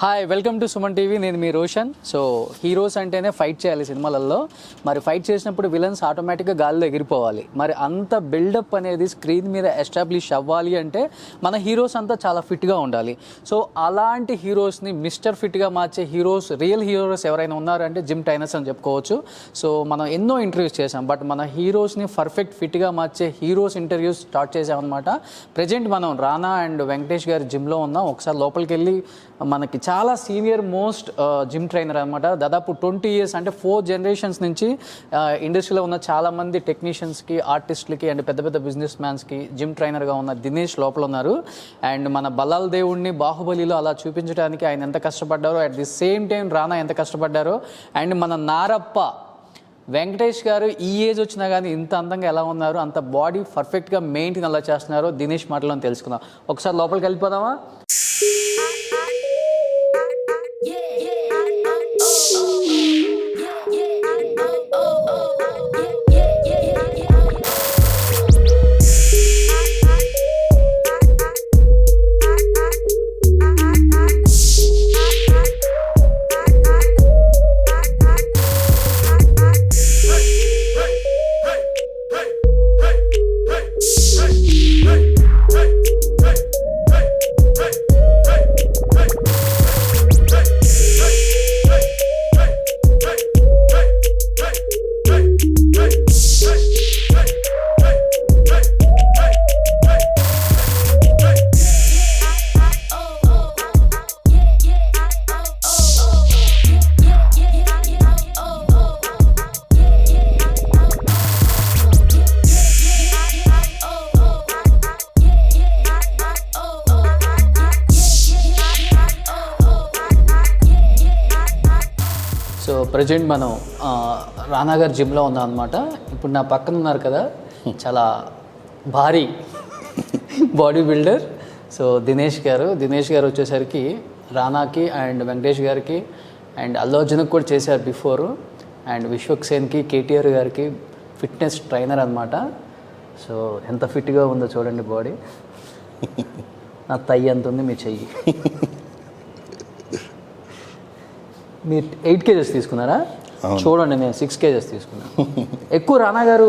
Hi, welcome to Suman TV. నేను మీ Roshan. So heroes అంటేనే fight చేయాలి సినిమాలలో. మరి ఫైట్ చేసినప్పుడు విలన్స్ ఆటోమేటిక్గా గాలిలో ఎగిరిపోవాలి. మరి అంత బిల్డప్ అనేది స్క్రీన్ మీద ఎస్టాబ్లిష్ అవ్వాలి అంటే మన హీరోస్ అంతా చాలా ఫిట్గా ఉండాలి. సో అలాంటి హీరోస్ని మిస్టర్ ఫిట్గా మార్చే హీరోస్, రియల్ హీరోస్ ఎవరైనా ఉన్నారంటే జిమ్ ట్రైనర్స్ అని చెప్పుకోవచ్చు. సో మనం ఎన్నో ఇంటర్వ్యూస్ చేసాం, బట్ మన హీరోస్ని పర్ఫెక్ట్ ఫిట్గా మార్చే హీరోస్ ఇంటర్వ్యూస్ స్టార్ట్ చేసామన్నమాట. ప్రజెంట్ మనం రానా అండ్ వెంకటేష్ గారి జిమ్లో ఉన్నాం. ఒకసారి లోపలికి వెళ్ళి మనకి చాలా సీనియర్ మోస్ట్ జిమ్ ట్రైనర్ అనమాట. దాదాపు 20 years అంటే 4 generations నుంచి ఇండస్ట్రీలో ఉన్న చాలామంది టెక్నీషియన్స్కి, ఆర్టిస్టులకి అండ్ పెద్ద పెద్ద బిజినెస్ మ్యాన్స్కి జిమ్ ట్రైనర్గా ఉన్న దినేష్ లోపల ఉన్నారు. అండ్ మన బల్లాల్ దేవుడిని బాహుబలిలో అలా చూపించడానికి ఆయన ఎంత కష్టపడ్డారో, at the same time Rana ఎంత కష్టపడ్డారో, అండ్ మన నారప్ప వెంకటేష్ గారు ఈ ఏజ్ వచ్చినా కానీ ఇంత అందంగా ఎలా ఉన్నారు, అంత బాడీ పర్ఫెక్ట్గా మెయింటైన్ ఎలా చేస్తున్నారో దినేష్ మాటలను తెలుసుకుందాం. ఒకసారి లోపలికి వెళ్ళిపోదామా? సో ప్రజెంట్ మనం రానా గారి జిమ్లో ఉన్నాం అనమాట. ఇప్పుడు నా పక్కన ఉన్నారు కదా, చాలా భారీ బాడీ బిల్డర్. సో దినేష్ గారు వచ్చేసరికి రానాకి అండ్ వెంకటేష్ గారికి అండ్ అల్లు అర్జున్కి కూడా చేశారు బిఫోర్. అండ్ విశ్వక్ సేన్కి, కేటీఆర్ గారికి ఫిట్నెస్ ట్రైనర్ అనమాట. సో ఎంత ఫిట్గా ఉందో చూడండి బాడీ. నా తై ఎంత ఉంది మీ చెయ్యి. మీరు 8 kgs తీసుకున్నారా? చూడండి, నేను 6 kgs తీసుకున్నాను. ఎక్కువ రానా గారు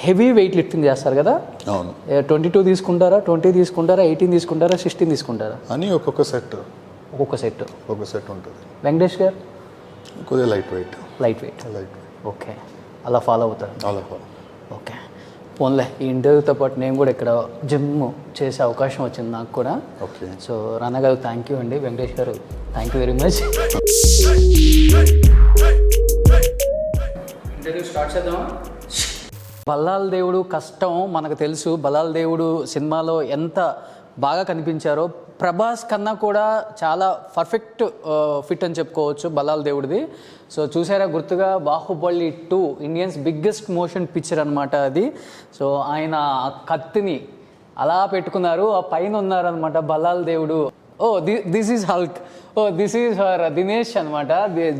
హెవీ వెయిట్ లిఫ్టింగ్ చేస్తారు కదా. అవును. 22 తీసుకుంటారా, 20 తీసుకుంటారా, 18 తీసుకుంటారా, 16 తీసుకుంటారా అని ఒక్కొక్క సెట్ ఉంటుంది. వెంకటేష్ గారు కొద్దిగా లైట్ వెయిట్. ఓకే, అలా ఫాలో అవుతారు. ఓకే, పోన్లే. ఈ ఇంటర్వ్యూతో పాటు నేను కూడా ఇక్కడ జిమ్ చేసే అవకాశం వచ్చింది నాకు కూడా. ఓకే. సో రానా గారు థ్యాంక్ యూ అండి, వెంకటేష్ గారు thank you very much. Interview start చేద్దామా? బల్లాల్ దేవుడు కష్టం మనకు తెలుసు. బల్లాల్ దేవుడు సినిమాలో ఎంత బాగా కనిపించారో, ప్రభాస్ కన్నా కూడా చాలా పర్ఫెక్ట్ ఫిట్ అని చెప్పుకోవచ్చు బల్లాల్ దేవుడిది. సో చూసారా, గుర్తుగా Baahubali 2 Indians biggest motion picture అనమాట అది. సో ఆయన ఆ కత్తిని అలా పెట్టుకున్నారు, ఆ పైన ఉన్నారనమాట బల్లాల్ దేవుడు. This is Hulk, this is her Dinesh అనమాట,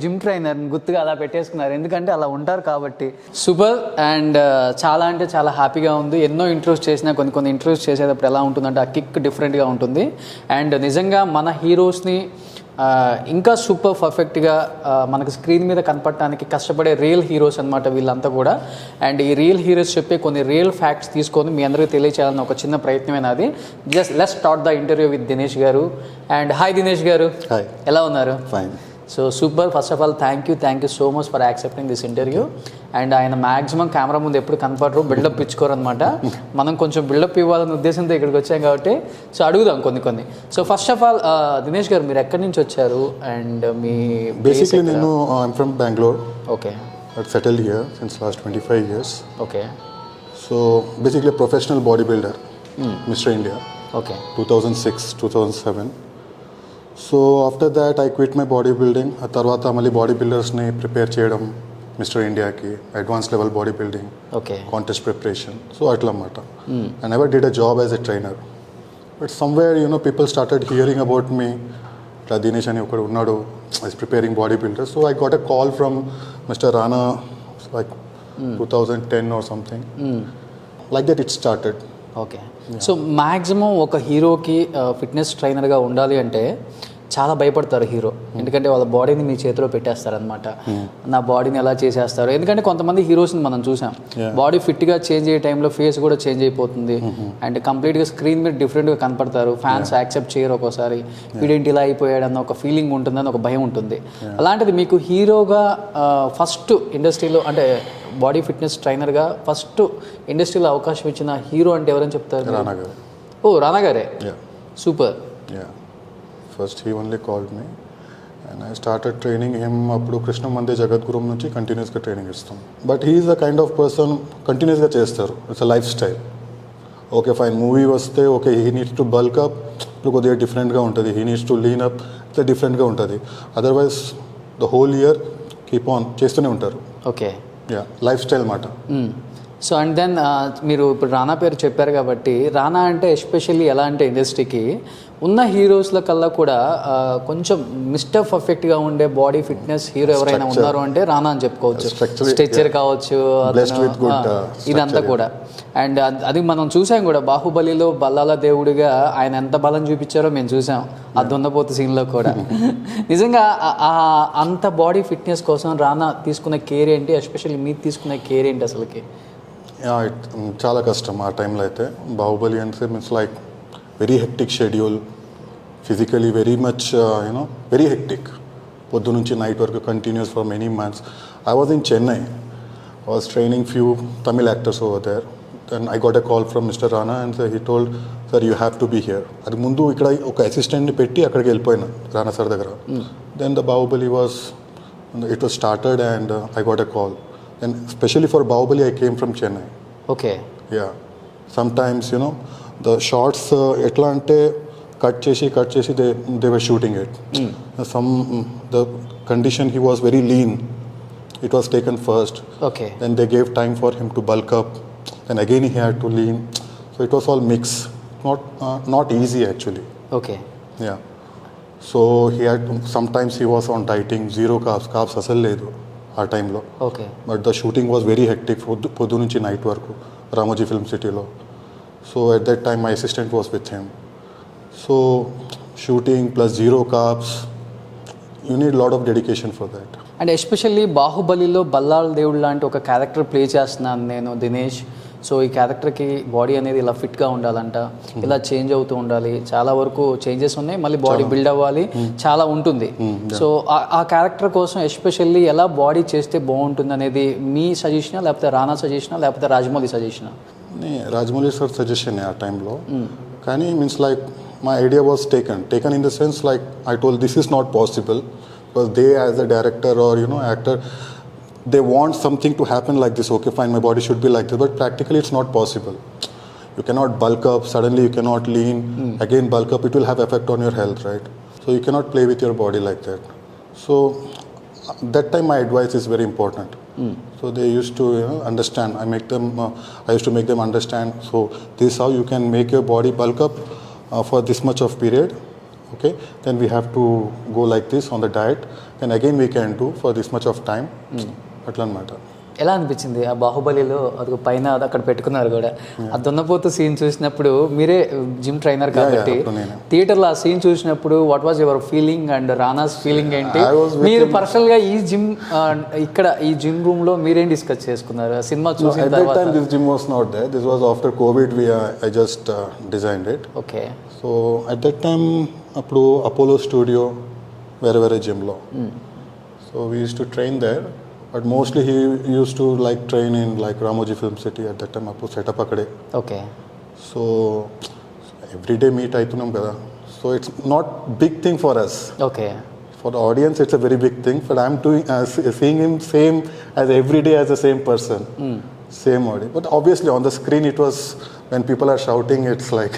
జిమ్ ట్రైనర్. గుర్తుగా అలా పెట్టేసుకున్నారు, ఎందుకంటే అలా ఉంటారు కాబట్టి. సూపర్. అండ్ చాలా అంటే చాలా హ్యాపీగా ఉంది. ఎన్నో ఇంటర్వ్యూస్ చేసినా కొన్ని ఇంటర్వ్యూస్ చేసేటప్పుడు ఎలా ఉంటుందంటే ఆ కిక్ డిఫరెంట్గా ఉంటుంది. అండ్ నిజంగా మన హీరోస్ని ఇంకా సూపర్ పర్ఫెక్ట్గా మనకు స్క్రీన్ మీద కనపడటానికి కష్టపడే రియల్ హీరోస్ అనమాట వీళ్ళంతా కూడా. అండ్ ఈ రియల్ హీరోస్ చెప్పే కొన్ని రియల్ ఫ్యాక్ట్స్ తీసుకొని మీ అందరికీ తెలియచేయాలని ఒక చిన్న ప్రయత్నమైన అది. Just let's start the interview with Dinesh గారు. అండ్ హాయ్ దినేష్ గారు, ఎలా ఉన్నారు? Fine. So super. First of all thank you so much for accepting this interview. And ఆయన మ్యాక్సిమం కెమెరా ముందు ఎప్పుడు కనపడరు, బిల్డప్ ఇచ్చుకోరు అనమాట. మనం కొంచెం బిల్డప్ ఇవ్వాలనే ఉద్దేశంతో ఇక్కడికి వచ్చాం కాబట్టి సో అడుగుదాం కొన్ని. So first of all Dinesh గారు, మీరు ఎక్కడి నుంచి వచ్చారు అండ్ మీ బేసిక్లీ నేను I'm from Bengaluru. Okay. But settled here since last 25 years. Okay. So basically professional body builder, mister India. Okay. 2006, 2007. So after that I quit my body building. ఆ తర్వాత మళ్ళీ body బిల్డర్స్ని prepare చేయడం mister ఇండియాకి, advance level body building, okay, contest preparation. So అట్లా అన్నమాట. I never did a job as a trainer, but somewhere people started hearing about me. ఇట్లా దినేష్ అని ఒకడు ఉన్నాడు, is preparing body builder. So I got a call from mister Rana like 2010 or something. Like that it started. Okay. So maximum ఒక హీరోకి fitness ట్రైనర్గా ఉండాలి అంటే చాలా భయపడతారు హీరో, ఎందుకంటే వాళ్ళ బాడీని మీ చేతిలో పెట్టేస్తారనమాట. నా బాడీని ఎలా చేసేస్తారు, ఎందుకంటే కొంతమంది హీరోస్ని మనం చూసాం బాడీ ఫిట్గా చేంజ్ అయ్యే టైంలో ఫేస్ కూడా చేంజ్ అయిపోతుంది అండ్ కంప్లీట్గా స్క్రీన్ మీద డిఫరెంట్గా కనపడతారు. ఫ్యాన్స్ యాక్సెప్ట్ చేయరు, ఒక్కోసారి వీడేంటి ఇలా అయిపోయాడన్న ఒక ఫీలింగ్ ఉంటుందని ఒక భయం ఉంటుంది. అలాంటిది మీకు హీరోగా ఫస్ట్ ఇండస్ట్రీలో అంటే బాడీ ఫిట్నెస్ ట్రైనర్గా ఫస్ట్ ఇండస్ట్రీలో అవకాశం ఇచ్చిన హీరో అంటే ఎవరని చెప్తారు? రానా గారు. ఓ రానా గారే, super. Yeah. First he only called me and I started training him అప్పుడు కృష్ణ మందే జగద్గురు నుంచి కంటిన్యూస్గా ట్రైనింగ్ ఇస్తాం. But he is a kind of person కంటిన్యూస్గా చేస్తారు. It's a lifestyle. Okay fine, movie వస్తే okay he needs to bulk up, ఇప్పుడు కొద్దిగా డిఫరెంట్గా ఉంటుంది. He needs to lean up, ఇట్లా డిఫరెంట్గా ఉంటుంది. Otherwise the whole year keep on చేస్తూనే ఉంటారు. ఓకే, యా, లైఫ్ స్టైల్ మాట. సో అండ్ దెన్ మీరు ఇప్పుడు రానా పేరు చెప్పారు కాబట్టి, రానా అంటే ఎస్పెషల్లీ ఎలా అంటే ఇండస్ట్రీకి ఉన్న హీరోస్ల కల్లా కూడా కొంచెం మిస్టర్ పర్ఫెక్ట్గా ఉండే బాడీ ఫిట్నెస్ హీరో ఎవరైనా ఉన్నారు అంటే రానా అని చెప్పుకోవచ్చు. స్ట్రెచ్చర్ కావచ్చు, ఇదంతా కూడా. అండ్ అది మనం చూసాం కూడా, బాహుబలిలో బల్లాల దేవుడిగా ఆయన ఎంత బలం చూపించారో మేము చూసాం ఆ దున్నపోతు సీన్లో కూడా. నిజంగా అంత బాడీ ఫిట్నెస్ కోసం రానా తీసుకున్న కేర్ ఏంటి, ఎస్పెషల్లీ మీరు తీసుకున్న కేర్ ఏంటి అసలుకి? చాలా కష్టం ఆ టైంలో అయితే. బాహుబలి అంటే means like very hectic schedule, physically very much you know very hectic. పొద్దు నుంచి నైట్ వరకు continuous for many months. I was in Chennai, I was training few Tamil actors over there. Then I got a call from mister Rana and he told sir you have to be here. అది ముందు ఇక్కడ ఒక అసిస్టెంట్ని పెట్టి అక్కడికి వెళ్ళిపోయినా Rana sir దగ్గర. Then the Baahubali was it was started and I got a call. And especially for Bahubali, I came from Chennai. Okay. Yeah. Sometimes, you know, the shots, etla ante cut chesi, they were shooting it. The condition, he was very lean. It was taken first. Okay. Then they gave time for him to bulk up. Then again he had to lean. So it was all mixed. Not easy actually. Okay. Yeah. So he had, sometimes he was on dieting, zero carbs asal ledu. ఆ టైంలో. Okay. But the shooting was very hectic, పొద్దు నుంచి night వరకు Ramoji film సిటీలో. So at that time my assistant was with him. So shooting plus zero carbs, you need lot of dedication for that. And especially బాహుబలిలో బల్లాల దేవుడు లాంటి ఒక character play చేస్తున్నాను నేను దినేష్. సో ఈ క్యారెక్టర్కి బాడీ అనేది ఇలా ఫిట్గా ఉండాలంట, ఇలా చేంజ్ అవుతూ ఉండాలి, చాలా వరకు చేంజెస్ ఉన్నాయి, మళ్ళీ బాడీ బిల్డ్ అవ్వాలి, చాలా ఉంటుంది. సో ఆ క్యారెక్టర్ కోసం ఎస్పెషల్లీ ఎలా బాడీ చేస్తే బాగుంటుంది అనేది మీ సజెషనా, లేకపోతే రానా సజెషనా, లేకపోతే రాజమౌళి సజెషనా? రాజమౌళి సార్ సజెషన్ ఆ టైంలో. కానీ means like my idea was taken in the sense like I told this is not possible because they as a director or you know actor, they want something to happen like this. Okay fine, my body should be like this, but practically it's not possible. You cannot bulk up suddenly, you cannot lean again bulk up, it will have effect on your health, right? So you cannot play with your body like that. So that time my advice is very important. So they used to understand. I used to make them understand, so this is how you can make your body bulk up for this much of period. Okay, then we have to go like this on the diet, then again we can do for this much of time. అట్లా అనమాట. ఎలా అనిపించింది ఆ బాహుబలిలో అది పైన అక్కడ పెట్టుకున్నారు కూడా, ఆ దున్నపోతు సీన్ చూసినప్పుడు? మీరే జిమ్ ట్రైనర్ కాబట్టి థియేటర్లో ఆ సీన్ చూసినప్పుడు what was your feeling and Rana's feeling ఏంటి? మీరు పర్సనల్గా ఈ జిమ్ ఇక్కడ ఈ జిమ్ రూమ్ లో మీరేం డిస్కస్ చేసుకున్నారు సినిమా చూసిన తర్వాత? This gym was not there, this was after Covid, I just designed it. Okay. So at that time అప్పుడు అపోలో స్టూడియో వేరే జిమ్లో. So we use to train there, but mostly he used to like train in like Ramoji Film City at that time. Apu setup akade. Okay. So every day meet aitunam kada. So it's not big thing for us. Okay. For the audience it's a very big thing, but I'm doing seeing him same as every day as the same person. Same audio. But obviously on the screen it was, when people are shouting, it's like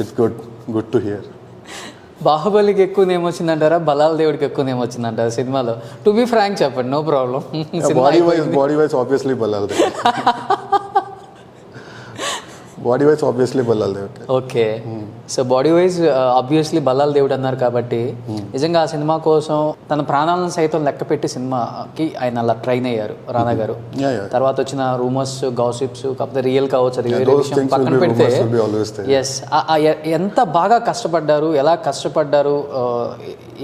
it's good to hear. బాహుబలికి ఎక్కువ name వచ్చిందంటారా, బలాల దేవుడికి ఎక్కువ name వచ్చిందంటారా సినిమాలో? To be frank చెప్పండి, no problem. Body wise obviously Ballal Devudu. Body wise obviously Ballal Devudu. Okay. So body wise obviously Ballala Devudu అన్నారు కాబట్టి నిజంగా ఆ సినిమా కోసం తన ప్రాణాలను సైతం లెక్క పెట్టి సినిమాకి ఆయన అలా ట్రైన్ అయ్యారు రానా గారు. Yeah, yeah. తర్వాత వచ్చిన రూమర్స్ గాసిప్స్ కాకపోతే రియల్ కావచ్చు అది వేరే Those విషయం things పక్కన will be పెడితే rumors will be always there. Yes ఎంత బాగా కష్టపడ్డారు, ఎలా కష్టపడ్డారు,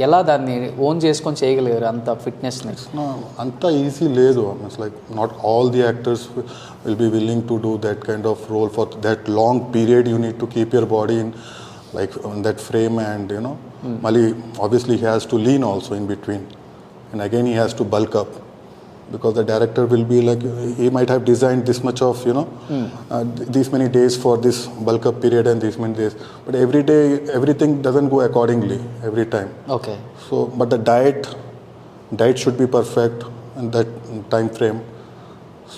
ఎలా దాన్ని ఓన్ చేసుకొని చేయగలిగారు అంత ఫిట్నెస్ని? అంత ఈజీ లేదు. Means like not all the actors will be willing to do that kind of role for that long period. You need to keep your body in like in that frame, and you know Mali obviously he has to lean also in between, and again he has to bulk up because the director will be like, he might have designed this much of these many days for this bulk up period and these many days, but every day everything doesn't go accordingly every time. Okay. So but the diet should be perfect in that time frame.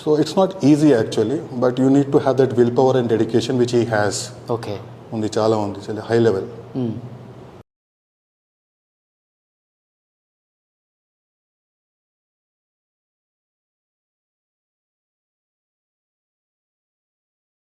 So it's not easy actually, but you need to have that willpower and dedication which he has. Okay. ఉంది, చాలా ఉంది, చాలా high level.